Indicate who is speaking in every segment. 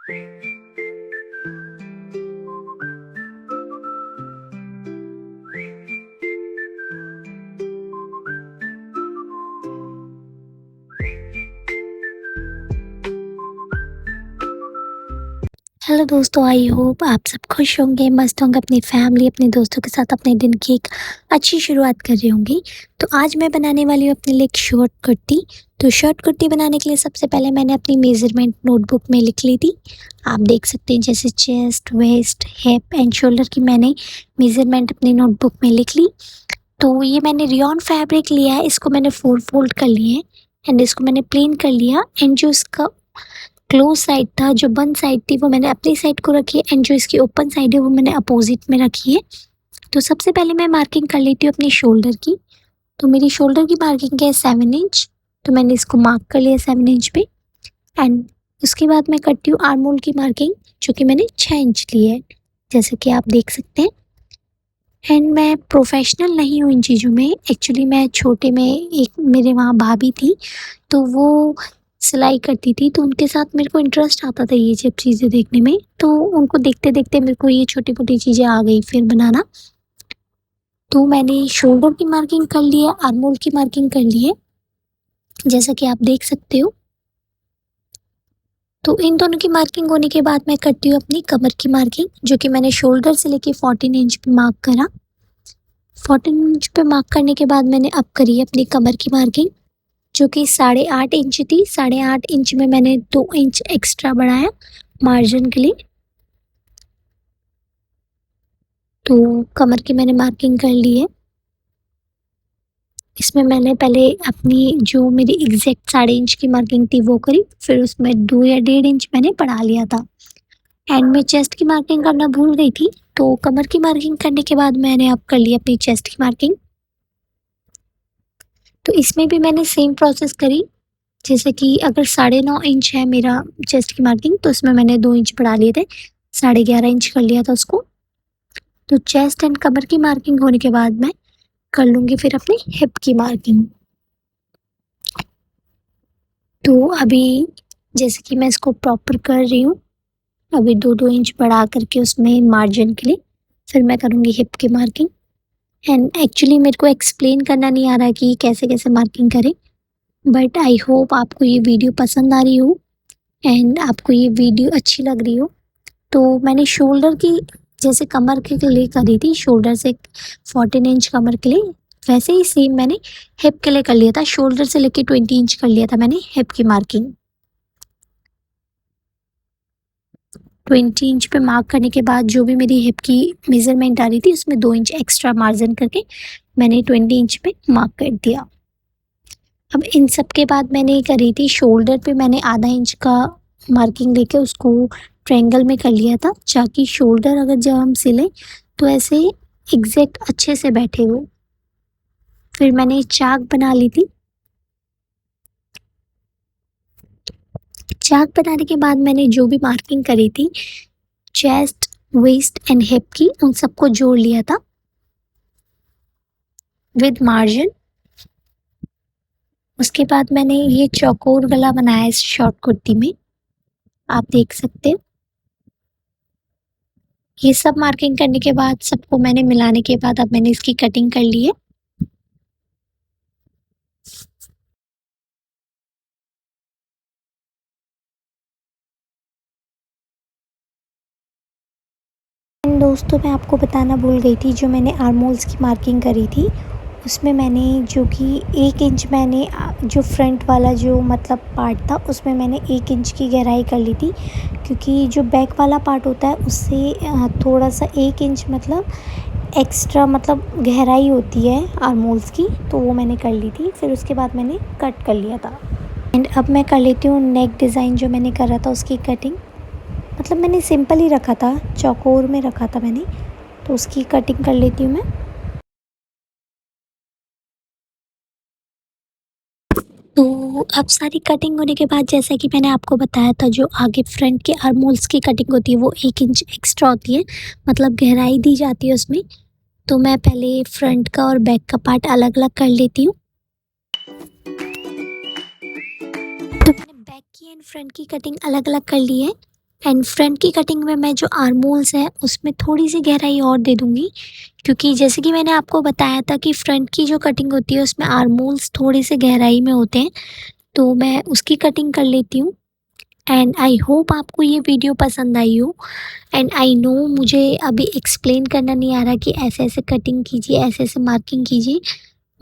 Speaker 1: Hello दोस्तों, I hope आप सब खुश होंगे, मस्त होंगे, अपनी फैमिली, अपने दोस्तों के साथ अपने दिन की एक अच्छी शुरुआत कर रहे होंगे। तो आज मैं बनाने वाली हूँ अपने लिए एक शॉर्ट कुर्ती। तो शॉर्ट कुर्ती बनाने के लिए सबसे पहले मैंने अपनी मेज़रमेंट नोटबुक में लिख ली थी। आप देख सकते हैं जैसे chest, waist, hip and shoulder की मैंने मेज़रमेंट अपनी नोटबुक में लिख ली। तो ये मैंने रेयॉन फैब्रिक लिया है, इसको मैंने 4 फोल्ड कर लिए हैं एंड इसको मैंने प्लेन कर लिया एंड जो इसका क्लोज साइड था, जो बंद साइड थी वो मैंने अपनी साइड को रखी है एंड जो इसकी ओपन साइड है वो मैंने अपोजिट में रखी है। तो सबसे पहले मैं मार्किंग कर लेती हूँ अपनी शोल्डर की। तो मेरी शोल्डर की मार्किंग है 7 इंच, तो मैंने इसको मार्क कर लिया 7 इंच पे एंड उसके बाद मैं करती हूँ आर्म होल की मार्किंग, जो कि मैंने 6 इंच ली है, जैसे कि आप देख सकते हैं। एंड मैं प्रोफेशनल नहीं हूँ इन चीज़ों में, एक्चुअली मैं छोटे में एक मेरे वहाँ भाभी थी, तो वो सिलाई करती थी, तो उनके साथ मेरे को इंटरेस्ट आता था ये सब चीज़ें देखने में, तो उनको देखते-देखते मेरे को ये छोटी-मोटी चीज़ें आ गई फिर बनाना। तो मैंने शोल्डर की मार्किंग कर ली है, आर्म होल की मार्किंग कर ली है, जैसा कि आप देख सकते हो। तो इन दोनों की मार्किंग होने के बाद मैं करती हूँ अपनी कमर की मार्किंग, जो कि मैंने शोल्डर से लेके 14 इंच पे मार्क करा। 14 इंच पे मार्क करने के बाद मैंने अब करी है अपनी कमर की मार्किंग, जो कि 8.5 इंच थी। 8.5 इंच में मैंने 2 इंच एक्स्ट्रा बढ़ाया मार्जिन के लिए। तो कमर की मैंने मार्किंग कर ली है। इसमें मैंने पहले अपनी जो मेरी एग्जैक्ट 3.5 इंच की मार्किंग थी वो करी, फिर उसमें 2 या 1.5 इंच मैंने बढ़ा लिया था। एंड मैं चेस्ट की मार्किंग करना भूल गई थी, तो कमर की मार्किंग करने के बाद मैंने अब कर ली अपनी चेस्ट की मार्किंग। तो इसमें भी मैंने सेम प्रोसेस करी, जैसे कि अगर 9.5 इंच है मेरा चेस्ट की मार्किंग, तो इसमें मैंने 2 इंच बढ़ा लिए थे, 11.5 इंच कर लिया था उसको। तो चेस्ट एंड कमर की मार्किंग होने के बाद मैं कर लूँगी फिर अपनी हिप की मार्किंग। तो अभी जैसे कि मैं इसको प्रॉपर कर रही हूँ, अभी 2-2 इंच बढ़ा करके उसमें मार्जिन के लिए, फिर मैं करूँगी हिप की मार्किंग। एंड एक्चुअली मेरे को एक्सप्लेन करना नहीं आ रहा है कि कैसे-कैसे मार्किंग करें, बट आई होप आपको ये वीडियो पसंद आ रही हो एंड आपको ये वीडियो अच्छी लग रही हो। तो मैंने शोल्डर की जैसे कमर के लिए करी थी, शोल्डर से 14 इंच कमर के लिए, वैसे ही सेम मैंने हिप के लिए कर लिया था। शोल्डर से लेके 20 इंच कर लिया था मैंने हिप की मार्किंग। 20 इंच पे मार्क करने के बाद जो भी मेरी हिप की मेज़रमेंट आ रही थी, उसमें 2 इंच एक्स्ट्रा मार्जिन करके मैंने 20 इंच पे मार्क कर दिया। अब इन सब के बाद मैंने करी थी शोल्डर पे, मैंने आधा इंच का मार्किंग लेके उसको ट्रायंगल में कर लिया था, ताकि शोल्डर अगर जब हम सिलें तो ऐसे एग्जैक्ट अच्छे से बैठे वो। फिर मैंने चाक बना ली थी। चाक बनाने के बाद मैंने जो भी मार्किंग करी थी चेस्ट, वेस्ट एंड हिप की, उन सबको जोड़ लिया था विद मार्जिन। उसके बाद मैंने ये चौकोर गला बनाया इस शॉर्ट कुर्ती में, आप देख सकते हैं। ये सब मार्किंग करने के बाद, सबको मैंने मिलाने के बाद अब मैंने इसकी कटिंग कर ली है। एंड दोस्तों, मैं आपको बताना भूल गई थी, जो मैंने आर्म होल्स की मार्किंग करी थी उसमें मैंने जो कि 1 इंच मैंने जो फ्रंट वाला जो मतलब पार्ट था उसमें मैंने 1 इंच की गहराई कर ली थी, क्योंकि जो बैक वाला पार्ट होता है उससे थोड़ा सा 1 इंच मतलब एक्स्ट्रा मतलब गहराई होती है आर्म होल्स की, तो वो मैंने कर ली थी। फिर उसके बाद मैंने कट कर लिया था। एंड अब मैं कर लेती हूँ नेक डिज़ाइन जो मैंने करा था उसकी कटिंग। मतलब मैंने सिंपल ही रखा था, चौकोर में रखा था मैंने, तो उसकी कटिंग कर लेती हूँ मैं। तो अब सारी कटिंग होने के बाद, जैसा कि मैंने आपको बताया था, जो आगे फ्रंट के आर्म होल्स की कटिंग होती है वो 1 इंच एक्स्ट्रा होती है, मतलब गहराई दी जाती है उसमें। तो मैं पहले फ्रंट का और बैक का पार्ट अलग-अलग कर लेती हूँ। तो मैंने बैक की एंड फ्रंट की कटिंग अलग-अलग कर ली है। एंड फ्रंट की कटिंग में मैं जो आर्म होल्स है उसमें थोड़ी सी गहराई और दे दूँगी, क्योंकि जैसे कि मैंने आपको बताया था कि फ्रंट की जो कटिंग होती है उसमें आर्म होल्स थोड़े से गहराई में होते हैं, तो मैं उसकी कटिंग कर लेती हूँ। एंड आई होप आपको ये वीडियो पसंद आई हो। एंड आई नो मुझे अभी एक्सप्लेन करना नहीं आ रहा कि ऐसे-ऐसे कटिंग कीजिए, ऐसे-ऐसे मार्किंग कीजिए,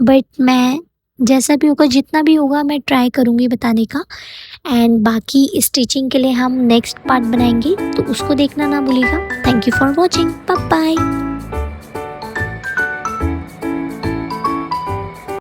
Speaker 1: बट मैं जैसा भी होगा, जितना भी होगा मैं ट्राई करूँगी बताने का। एंड बाकी स्टिचिंग के लिए हम नेक्स्ट पार्ट बनाएँगे, तो उसको देखना ना भूलिएगा। Thank you for watching. Bye bye.